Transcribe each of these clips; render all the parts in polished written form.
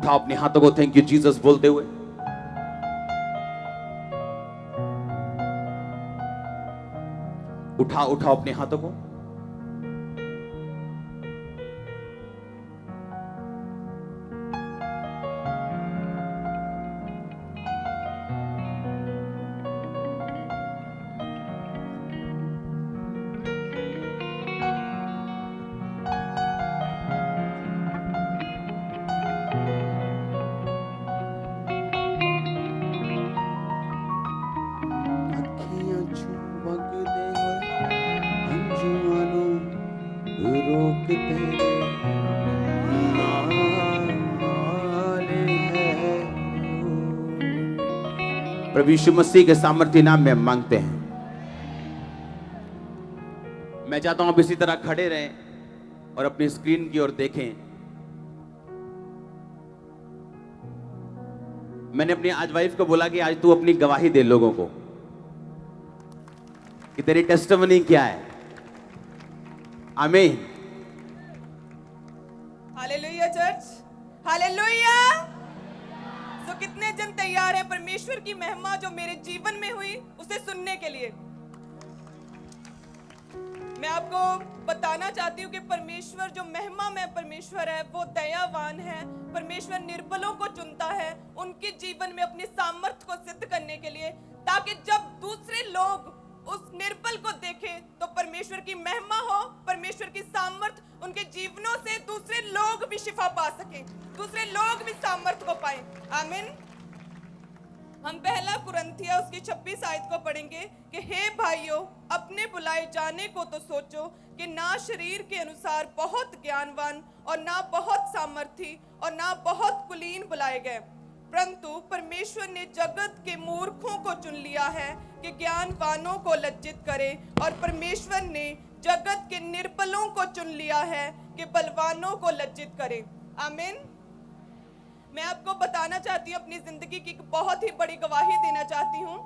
उठाओ अपने हाथों को थैंक यू जीसस बोलते हुए। उठाओ उठाओ अपने हाथों को। प्रभु यीशु मसीह के सामर्थ्य नाम में मांगते हैं। मैं चाहता हूं आप इसी तरह खड़े रहें और अपनी स्क्रीन की ओर देखें। मैंने अपनी आज वाइफ को बोला कि आज तू अपनी गवाही दे लोगों को कि तेरी टेस्टिमनी क्या है। आमीन। Hallelujah church, hallelujah. तो कितने जन तैयार हैं परमेश्वर की महिमा जो मेरे जीवन में हुई उसे सुनने के लिए? मैं आपको बताना चाहती हूँ कि परमेश्वर जो महिमा में परमेश्वर है वो दयावान है। परमेश्वर निर्बलों को चुनता है उनके जीवन में अपनी सामर्थ्य को सिद्ध करने के लिए, ताकि जब दूसरे लोग उस निर्बल को देखें तो परमेश्वर की महिमा हो, परमेश्वर की सामर्थ उनके जीवनों से दूसरे लोग भी शिफा पा सकें, दूसरे लोग भी सामर्थ को पाएं। आमीन। हम पहला कुरिन्थियों उसकी 26 आयत को पढ़ेंगे कि हे भाइयों, अपने बुलाए जाने को तो सोचो कि ना शरीर के अनुसार बहुत ज्ञानवान और ना बहुत सामर्थी और ना बहुत कुलीन बुलाए गए, परंतु परमेश्वर ने जगत के मूर्खों को चुन लिया है कि ज्ञानवानों को लज्जित करे, और परमेश्वर ने जगत के निर्बलों को चुन लिया है कि बलवानों को लज्जित करे। आमीन। मैं आपको बताना चाहती हूँ, अपनी जिंदगी की एक बहुत ही बड़ी गवाही देना चाहती हूँ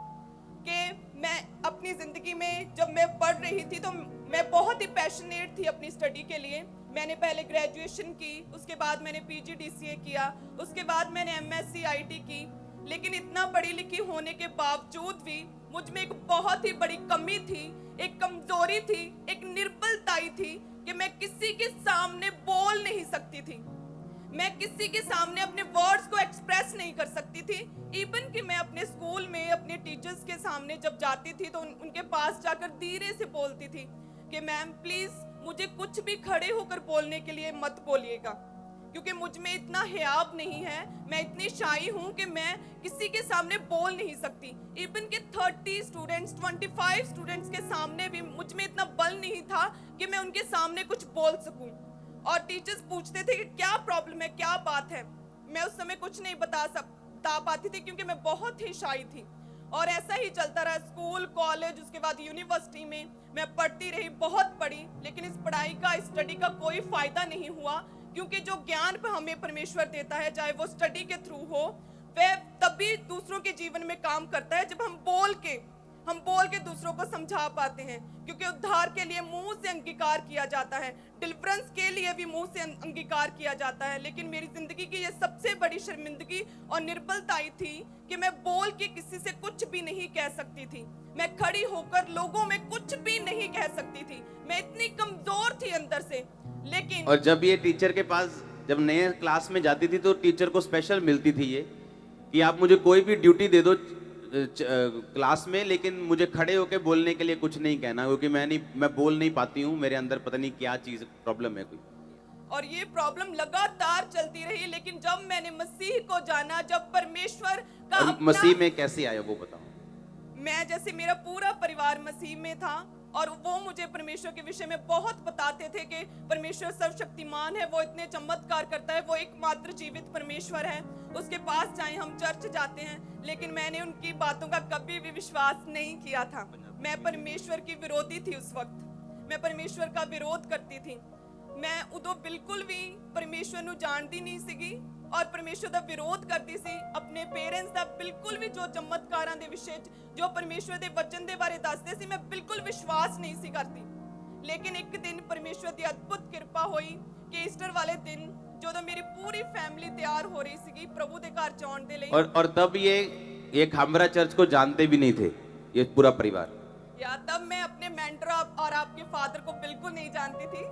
कि मैं अपनी जिंदगी में जब मैं पढ़ रही थी तो मैं बहुत ही पैशनेट थी अपनी स्टडी के लिए। मैंने पहले ग्रेजुएशन की, उसके बाद मैंने PGDCA किया, उसके बाद मैंने MSc IT की, लेकिन इतना पढ़ी लिखी होने के बावजूद भी मुझ में एक बहुत ही बड़ी कमी थी, एक कमजोरी थी, एक निर्बलताई थी कि मैं किसी के सामने बोल नहीं सकती थी, मैं किसी के सामने अपने वर्ड्स को एक्सप्रेस नहीं कर सकती थी। इवन कि मैं अपने स्कूल में अपने टीचर्स के सामने जब जाती थी तो उनके पास जाकर धीरे से बोलती थी कि मैम प्लीज मुझे कुछ भी खड़े होकर बोलने के लिए मत बोलिएगा, क्योंकि मुझ में इतना हियाब नहीं है, मैं इतनी शाई हूँ कि मैं किसी के सामने बोल नहीं सकती। इवन के 30 स्टूडेंट्स 25 स्टूडेंट्स के सामने भी मुझ में इतना बल नहीं था कि मैं उनके सामने कुछ बोल सकूं। और टीचर्स पूछते थे कि क्या प्रॉब्लम है, क्या बात है, मैं उस समय कुछ नहीं बता पाती थी क्योंकि मैं बहुत ही शाई थी। और ऐसा ही चलता रहा, स्कूल, कॉलेज, उसके बाद यूनिवर्सिटी में मैं पढ़ती रही, बहुत पढ़ी, लेकिन इस पढ़ाई का, इस स्टडी का कोई फायदा नहीं हुआ, क्योंकि जो ज्ञान पर हमें परमेश्वर देता है, चाहे वो स्टडी के थ्रू हो, वह तभी दूसरों के जीवन में काम करता है जब हम बोल के दूसरों को समझा पाते हैं। क्योंकि उद्धार के लिए मुंह से अंगीकार किया जाता है, डिलीवरेंस के लिए भी मुंह से अंगीकार किया जाता है, लेकिन मेरी जिंदगी की ये सबसे बड़ी शर्मिंदगी और निर्बलताई थी कि मैं बोल के किसी से कुछ भी नहीं कह सकती थी, मैं खड़ी होकर लोगों में कुछ भी नहीं कह सकती थी, मैं इतनी कमजोर थी अंदर से। लेकिन और जब ये टीचर के पास जब नए क्लास में जाती थी तो टीचर को स्पेशल मिलती थी ये कि आप मुझे कोई भी ड्यूटी दे दो क्लास में, लेकिन मुझे खड़े होके बोलने के लिए कुछ नहीं कहना, क्योंकि मैं बोल नहीं पाती हूँ, मेरे अंदर पता नहीं क्या चीज प्रॉब्लम है कोई। और ये प्रॉब्लम लगातार चलती रही, लेकिन जब मैंने मसीह को जाना, जब परमेश्वर का मसीह में कैसे आया वो बताओ। मैं जैसे मेरा पूरा परिवार मसीह में था और वो मुझे परमेश्वर के विषय में बहुत बताते थे कि परमेश्वर सर्वशक्तिमान है, वो इतने चमत्कार करता है, वो एकमात्र जीवित परमेश्वर है, उसके पास जाएं, हम चर्च जाते हैं। लेकिन मैंने उनकी बातों का कभी भी विश्वास नहीं किया था। मैं परमेश्वर की विरोधी थी, उस वक्त मैं परमेश्वर का विरोध करती थी। मैं उदो बिल्कुल भी परमेश्वर ਨੂੰ ਜਾਣਦੀ नहीं ਸੀਗੀ और परमेश्वर ਦਾ विरोध करती सी। अपने पेरेंट्स ਦਾ बिल्कुल भी जो चमत्कारां ਦੇ ਵਿਸ਼ੇ जो परमेश्वर ਦੇ वचन ਦੇ ਬਾਰੇ ਦੱਸਦੇ ਸੀ, मैं बिल्कुल विश्वास नहीं सी करती। लेकिन एक दिन परमेश्वर की अद्भुत कृपा हुई कि ईस्टर वाले दिन ਜਦੋਂ ਮੇਰੀ ਪੂਰੀ ਫੈਮਿਲੀ ਤਿਆਰ ਹੋ ਰਹੀ ਸੀਗੀ ਪ੍ਰਭੂ ਦੇ ਘਰ ਜਾਣ ਦੇ ਲਈ और तब ये खामरा चर्च को जानते भी नहीं थे, ये पूरा परिवार। या तब मैं अपने मेंटर और आपके फादर को बिल्कुल नहीं जानती थी।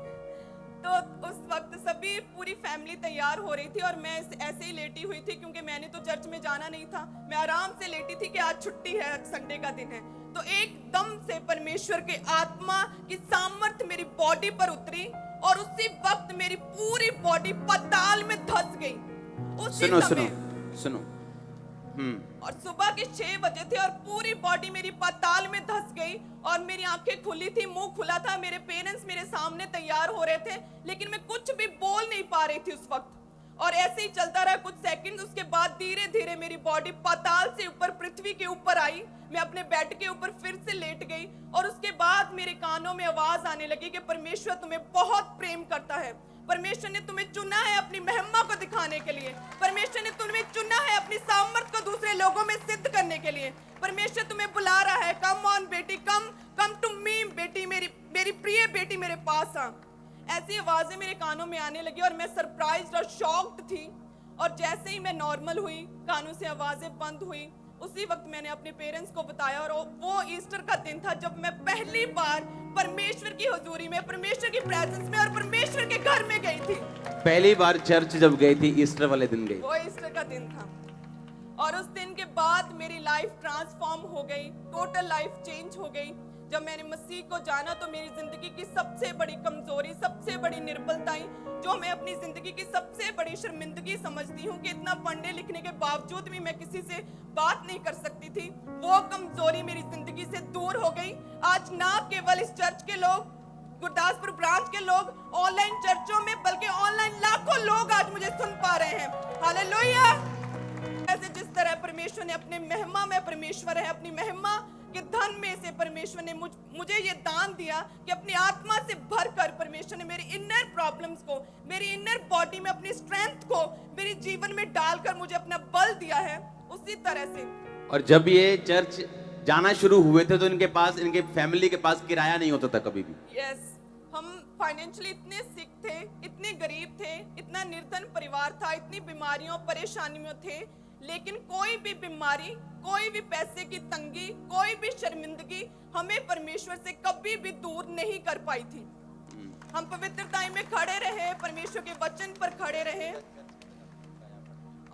तो उस वक्त सभी पूरी फैमिली तैयार हो रही थी और मैं ऐसे ही लेटी हुई थी क्योंकि मैंने तो चर्च में जाना नहीं था। मैं आराम से लेटी थी कि आज छुट्टी है, आज संडे का दिन है। तो एकदम से परमेश्वर के आत्मा की सामर्थ मेरी बॉडी पर उतरी और उसी वक्त मेरी पूरी बॉडी पाताल में धंस गई। उसी सुनो समय सुनो सुनो। और सुबह के 6 बजे थे और पूरी बॉडी मेरी पाताल में धंस गई और मेरी आंखें खुली थी, मुंह खुला था। मेरे पेरेंट्स मेरे सामने तैयार हो रहे थे लेकिन मैं कुछ भी बोल नहीं पा रही थी उस वक्त। और ऐसे ही चलता रहा कुछ सेकंड। उसके बाद धीरे धीरे मेरी बॉडी पाताल से ऊपर पृथ्वी के ऊपर आई। मैं अपने बेड के ऊपर फिर से लेट गई और उसके बाद मेरे कानों में आवाज आने लगी कि परमेश्वर तुम्हें बहुत प्रेम करता है। परमेश्वर ने तुम्हें चुना है अपनी महिमा को दिखाने के लिए। परमेश्वर ने तुम्हें चुना है अपनी सामर्थ को दूसरे लोगों में सिद्ध करने के लिए। परमेश्वर तुम्हें बुला रहा है, कम ऑन बेटी, कम टू मी बेटी, मेरी प्रिय बेटी मेरे पास आ। ऐसी आवाजें मेरे कानों में आने लगी और मैं सरप्राइज्ड और शॉक्ड थी। और जैसे ही मैं नॉर्मल हुई, कानों से आवाजें बंद हुई, उसी वक्त मैंने अपने पेरेंट्स को बताया। और वो ईस्टर का दिन था जब मैं पहली बार परमेश्वर की हुजूरी में, परमेश्वर की प्रेजेंस में और परमेश्वर के घर में गई थी। पहली बार चर्च जब गई थी, ईस्टर वाले दिन गई। वो ईस्टर का दिन था और उस दिन के बाद मेरी लाइफ ट्रांसफॉर्म हो गई, टोटल लाइफ चेंज हो गई। जब मैंने मसीह को जाना तो मेरी जिंदगी की सबसे बड़ी कमजोरी, सबसे बड़ी निर्बलताएं, जो मैं अपनी जिंदगी की सबसे बड़ी शर्मिंदगी समझती हूँ कि इतना पढ़ने लिखने के बावजूद भी मैं किसी से बात नहीं कर सकती थी, वो कमजोरी मेरी जिंदगी से दूर हो गई। आज ना केवल इस चर्च के लोग, गुरदासपुर ब्रांच के लोग, ऑनलाइन चर्चों में, बल्कि ऑनलाइन लाखों लोग आज मुझे सुन पा रहे हैं। हालेलुया। ऐसे जिस तरह परमेश्वर ने अपने महिमा में, परमेश्वर है अपनी महिमा के धन में से परमेश्वर ने मुझे ये दान दिया कि अपनी आत्मा से भरकर परमेश्वर ने मेरी इनर प्रॉब्लम्स को, मेरी इनर बॉडी में अपनी स्ट्रेंथ को मेरे जीवन में डालकर मुझे अपना बल दिया है। उसी तरह से और जब ये चर्च जाना शुरू हुए थे तो इनके पास, इनके फैमिली के पास किराया नहीं होता था कभी भी। यस, हम फाइनेंशियली इतने सिक थे, इतने गरीब थे, इतना निर्धन परिवार था, इतनी बीमारियों परेशानियों में थे, लेकिन कोई भी बीमारी, कोई भी पैसे की तंगी, कोई भी शर्मिंदगी हमें परमेश्वर से कभी भी दूर नहीं कर पाई थी। हम पवित्रता में खड़े रहे, परमेश्वर के वचन पर खड़े रहे।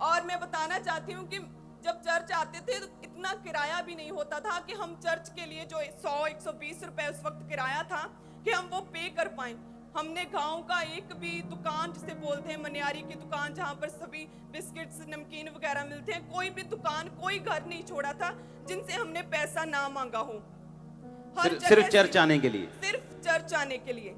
और मैं बताना चाहती हूँ कि जब चर्च आते थे तो इतना किराया भी नहीं होता था कि हम चर्च के लिए जो 100-120 रुपए उस वक्त किराया था कि हम वो पे कर पाए। हमने गांव का एक भी दुकान, जिसे बोलते हैं मनियारी की दुकान, जहां पर सभी बिस्किट्स, नमकीन वगैरह मिलते हैं, कोई भी दुकान, कोई घर नहीं छोड़ा था जिनसे हमने पैसा ना मांगा हो। सिर्फ चर्च आने के लिए, सिर्फ चर्च आने के लिए।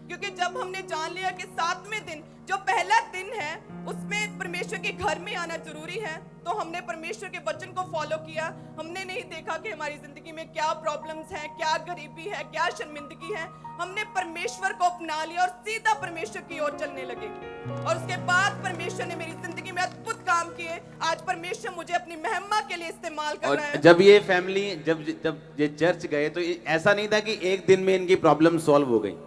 क्योंकि जब हमने जान लिया कि 7वें दिन जो पहला दिन है उसमें परमेश्वर के घर में आना जरूरी है, तो हमने परमेश्वर के वचन को फॉलो किया। हमने नहीं देखा कि हमारी जिंदगी में क्या प्रॉब्लम्स हैं, क्या गरीबी है, क्या शर्मिंदगी है। हमने परमेश्वर को अपना लिया और सीधा परमेश्वर की ओर चलने लगे। और उसके बाद परमेश्वर ने मेरी जिंदगी में अद्भुत काम किए। आज परमेश्वर मुझे अपनी महिमा के लिए इस्तेमाल कर रहा है। जब ये फैमिली, जब ये चर्च गए तो ऐसा नहीं था कि एक दिन में इनकी प्रॉब्लम सॉल्व हो गई।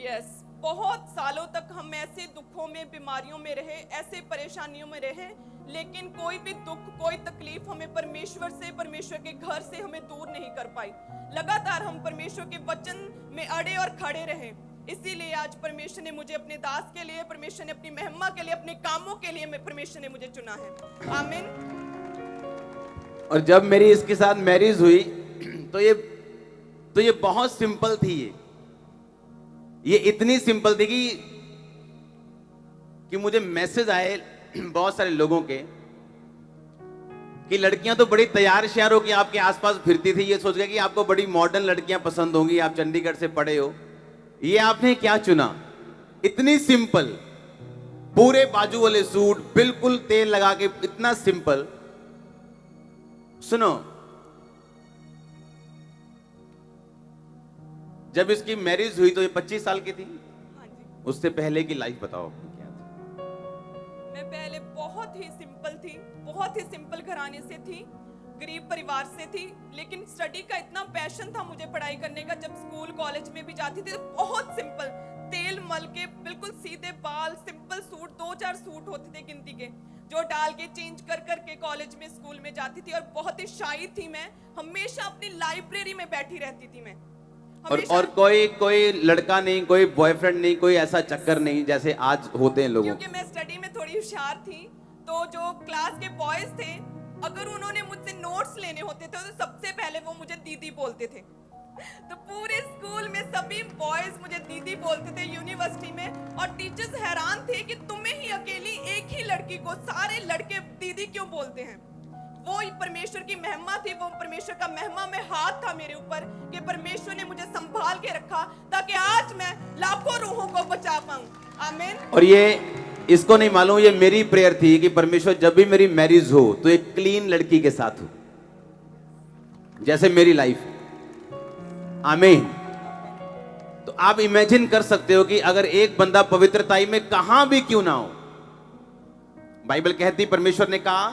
यस, बहुत सालों तक हम ऐसे दुखों में, बीमारियों में रहे, ऐसे परेशानियों में रहे, लेकिन कोई भी दुख, कोई तकलीफ हमें परमेश्वर से, परमेश्वर के घर से हमें दूर नहीं कर पाई। लगातार हम परमेश्वर के वचन में अड़े और खड़े रहे। इसीलिए आज परमेश्वर ने मुझे अपने दास के लिए, परमेश्वर ने अपनी महिमा के लिए, अपने कामों के लिए परमेश्वर ने मुझे चुना है। आमीन। और जब मेरी इसके साथ मैरिज हुई तो ये बहुत सिंपल थी। ये इतनी सिंपल थी कि मुझे मैसेज आए बहुत सारे लोगों के कि लड़कियां तो बड़ी तैयार श्यार हो कि आपके आसपास फिरती थी, ये सोच के कि आपको बड़ी मॉडर्न लड़कियां पसंद होंगी, आप चंडीगढ़ से पढ़े हो, ये आपने क्या चुना। इतनी सिंपल, पूरे बाजू वाले सूट, बिल्कुल तेल लगा के, इतना सिंपल। सुनो, जब इसकी मैरिज हुई तो ये 25 साल की थी। हाँ जी। उससे पहले की लाइफ बताओ क्या थी? मैं पहले बहुत ही सिंपल थी, बहुत ही सिंपल घराने से थी, गरीब परिवार से थी, लेकिन स्टडी का इतना पैशन था मुझे पढ़ाई करने का। जब स्कूल कॉलेज में भी जाती थी तो बहुत सिंपल तेल मल के बिल्कुल सीधे बाल, सिंपल सूट, 2-4 सूट होते थे गिनती के, जो डाल के चेंज कर करके कॉलेज में, स्कूल में जाती थी। और बहुत ही शाई थी मैं, हमेशा अपनी लाइब्रेरी में बैठी रहती थी मैं। और कोई लड़का नहीं, कोई बॉयफ्रेंड नहीं, कोई ऐसा चक्कर नहीं जैसे आज होते हैं लोगों। क्योंकि मैं स्टडी में थोड़ी होशियार थी, तो जो क्लास के बॉयज थे, अगर उन्होंने मुझसे नोट्स लेने होते थे तो सबसे पहले वो मुझे दीदी बोलते थे। तो पूरे स्कूल में सभी बॉयज मुझे दीदी बोलते थे यूनिवर्सिटी में, और टीचर्स हैरान थे कि तुम्हें ही अकेली एक ही लड़की को सारे लड़के दीदी क्यों बोलते हैं। वो ही परमेश्वर की महिमा थी, वो परमेश्वर का महिमा में हाथ था मेरे ऊपर कि परमेश्वर ने मुझे संभाल के रखा ताकि आज मैं लाखों रूहों को बचा पाऊं। आमीन। और ये इसको नहीं मालूम, ये मेरी प्रेयर थी कि परमेश्वर जब भी मेरी मैरिज हो तो एक क्लीन लड़की के साथ हो, जैसे मेरी लाइफ। आमीन। तो आप इमेजिन कर सकते हो कि अगर एक बंदा पवित्रताई में कहां भी क्यों ना हो, बाइबल कहती, परमेश्वर ने कहा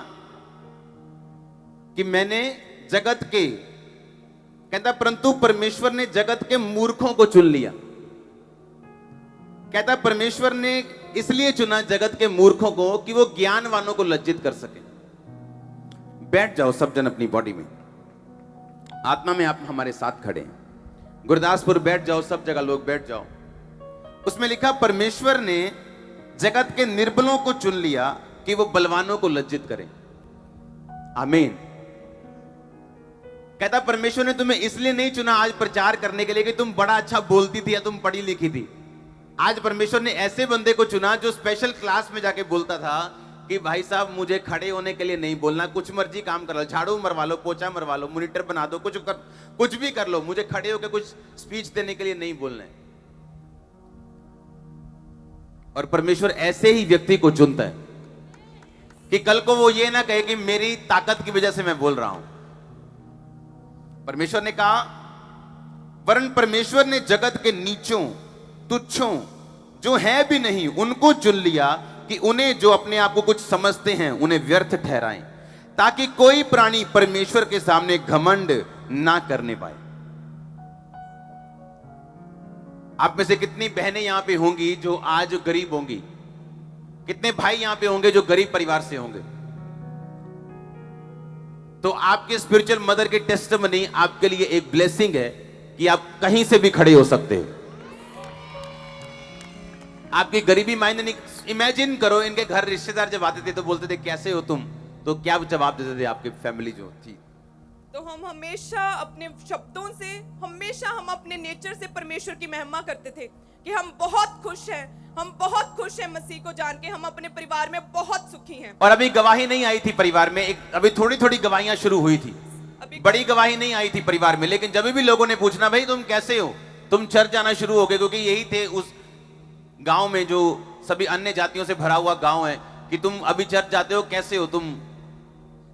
कि मैंने जगत के, कहता परंतु परमेश्वर ने जगत के मूर्खों को चुन लिया। कहता परमेश्वर ने इसलिए चुना जगत के मूर्खों को कि वो ज्ञानवानों को लज्जित कर सके। बैठ जाओ सब जन अपनी बॉडी में, आत्मा में आप हमारे साथ खड़े हैं। गुरदासपुर बैठ जाओ, सब जगह लोग बैठ जाओ। उसमें लिखा परमेश्वर ने जगत के निर्बलों को चुन लिया कि वो बलवानों को लज्जित करें। आमीन। कहता परमेश्वर ने तुम्हें इसलिए नहीं चुना आज प्रचार करने के लिए कि तुम बड़ा अच्छा बोलती थी या तुम पढ़ी लिखी थी। आज परमेश्वर ने ऐसे बंदे को चुना जो स्पेशल क्लास में जाके बोलता था कि भाई साहब मुझे खड़े होने के लिए नहीं बोलना, कुछ मर्जी काम कर लो, झाड़ू मरवा लो, पोछा मरवा लो, मॉनिटर बना दो, कुछ भी कर लो, मुझे खड़े होकर कुछ स्पीच देने के लिए नहीं बोलना है। और परमेश्वर ऐसे ही व्यक्ति को चुनता है कि कल को वो ये ना कहे कि मेरी ताकत की वजह से मैं बोल रहा हूं। परमेश्वर ने कहा, वरन परमेश्वर ने जगत के नीचों, तुच्छों, जो है भी नहीं, उनको चुन लिया कि उन्हें, जो अपने आप को कुछ समझते हैं, उन्हें व्यर्थ ठहराएं, ताकि कोई प्राणी परमेश्वर के सामने घमंड ना करने पाए। आप में से कितनी बहनें यहां पे होंगी जो आज गरीब होंगी? कितने भाई यहां पे होंगे जो गरीब परिवार से होंगे? तो आपके स्पिरिचुअल मदर की टेस्टिमनी आपके लिए एक ब्लेसिंग है कि आप कहीं से भी खड़े हो सकते हो। आपकी गरीबी मायने नहीं। इमेजिन करो, इनके घर रिश्तेदार जब आते थे तो बोलते थे कैसे हो तुम, तो क्या जवाब देते थे आपकी फैमिली जो थी? तो हम हमेशा अपने शब्दों से, हमेशा हम अपने नेचर से परमेश्वर की महिमा करते थे कि हम बहुत खुश हैं, हम बहुत खुश हैं मसीह को जान के, हम अपने परिवार में बहुत सुखी हैं। और अभी गवाही नहीं आई थी परिवार में, अभी थोड़ी थोड़ी गवाहियां शुरू हुई थी, अभी बड़ी गवाही नहीं आई थी परिवार में। लेकिन जब भी लोगों ने पूछना, भाई तुम कैसे हो, तुम चर्च जाना शुरू हो गए, क्योंकि यही थे उस गांव में जो सभी अन्य जातियों से भरा हुआ गांव है, कि तुम अभी चर्च जाते हो, कैसे हो तुम।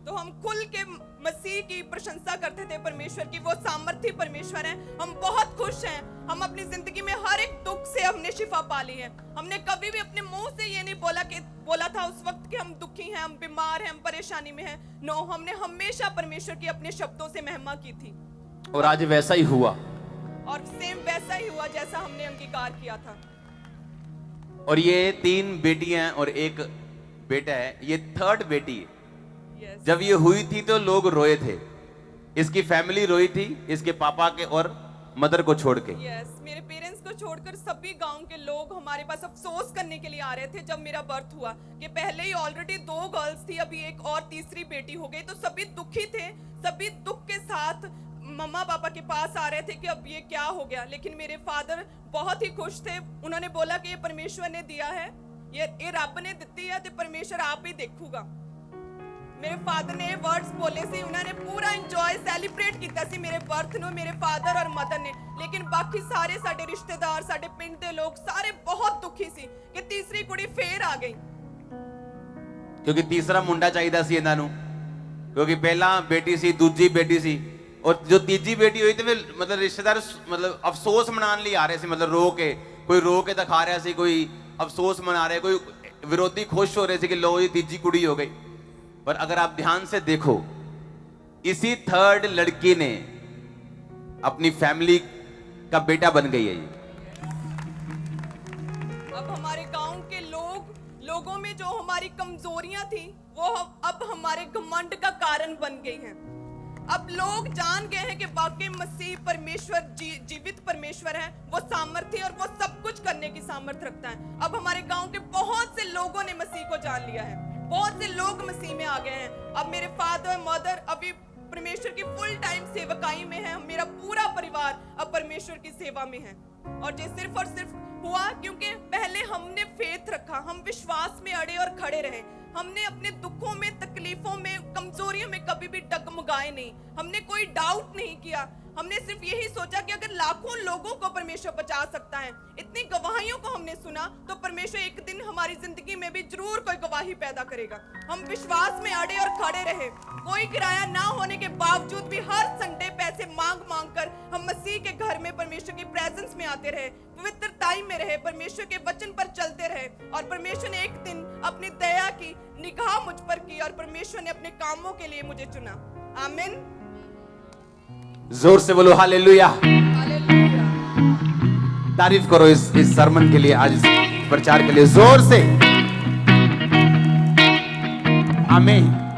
तो हम खुल के मसीह की प्रशंसा करते थे परमेश्वर की, वो सामर्थी परमेश्वर है। हम बहुत खुश हैं, हम अपनी जिंदगी में हर एक दुख से हमने शिफा पा ली है। हमने कभी भी अपने मुंह से ये नहीं बोला था उस वक्त कि हम दुखी हैं, हम बीमार हैं, हम परेशानी में हैं। नो, हमने हमेशा परमेश्वर की अपने शब्दों से महिमा की थी, और आज वैसा ही हुआ, और सेम वैसा ही हुआ जैसा हमने अंगीकार किया था। और ये 3 बेटियां और एक बेटा है, ये 3rd बेटी है। yes. जब ये हुई थी तो लोग रोए थे, इसकी फैमिली रोई थी, इसके पापा के और मदर को छोड़ के। yes. मेरे पेरेंट्स को छोड़कर सभी गांव के लोग हमारे पास अफसोस करने के लिए आ रहे थे जब मेरा बर्थ हुआ, कि पहले ही ऑलरेडी 2 गर्ल्स थी, अभी एक और तीसरी बेटी हो गई। तो सभी दुखी थे, सभी दुख के साथ मम्मा पापा के पास आ रहे थे कि अब ये क्या हो गया। लेकिन मेरे फादर बहुत ही खुश थे, उन्होंने बोला कि ये परमेश्वर ने दिया है, ये रब ने दी है, तो परमेश्वर आप ही देखूगा। मेरे फादर ने वर्ड्स बोले सी, उन्होंने पूरा एंजॉय सेलिब्रेट किया सी मेरे बर्थ नु, मेरे फादर और मदर ने। लेकिन बाकी सारे साडे रिश्तेदार, साडे पिंड दे लोग सारे बहुत दुखी सी कि तीसरी कुड़ी फेर आ गई, क्योंकि तीसरा मुंडा चाहिदा सी इन्हां नूं, क्योंकि पहला बेटी सी, दूजी बेटी सी, और जो तीजी बेटी हुई तो फिर मतलब रिश्तेदार मतलब अफसोस मनाने लिए आ रहे थे, मतलब रो के, कोई रो के दिखा रहा सी, कोई अफसोस मना रहे, कोई विरोधी खुश हो रहे थे कि लो ये तीजी कुड़ी हो गई। पर अगर आप ध्यान से देखो, इसी 3rd लड़की ने अपनी फैमिली का बेटा बन गई है ये। लोगों में जो हमारी कमजोरियां थी वो अब हमारे घमंड का कारण बन गई हैं। अब लोग जान गए हैं कि वाकई मसीह परमेश्वर जीवित परमेश्वर है, वो सामर्थ्य और वो सब कुछ करने की सामर्थ्य रखता है। अब हमारे गांव के बहुत से लोगों ने मसीह को जान लिया है, बहुत से लोग मसीह में आ गए हैं। अब मेरे फादर मदर अभी परमेश्वर की फुल टाइम सेवकाई में है, मेरा पूरा परिवार अब परमेश्वर की सेवा में है। और ये सिर्फ और सिर्फ हुआ क्योंकि पहले हमने फेथ रखा, हम विश्वास में अड़े और खड़े रहे। हमने अपने दुखों में, तकलीफों में, कमजोरियों में कभी भी डगमगाए नहीं, हमने कोई डाउट नहीं किया। हमने सिर्फ यही सोचा कि अगर लाखों लोगों को परमेश्वर बचा सकता है, इतनी गवाहियों को हमने सुना, तो परमेश्वर एक दिन हमारी जिंदगी में भी जरूर कोई गवाही पैदा करेगा। हम विश्वास में अड़े और खड़े रहे, कोई किराया ना होने के बावजूद भी हर संडे पैसे मांग मांग कर हम मसीह के घर में परमेश्वर की प्रेजेंस में आते रहे, पवित्रताई में रहे, परमेश्वर के वचन पर चलते रहे। और परमेश्वर ने एक दिन अपनी दया की निगाह मुझ पर की और परमेश्वर ने अपने कामों के लिए मुझे चुना। आमीन। जोर से बोलो हालेलुया। हालेलुया। तारीफ करो इस सरमन के लिए, आज इस प्रचार के लिए जोर से। आमीन।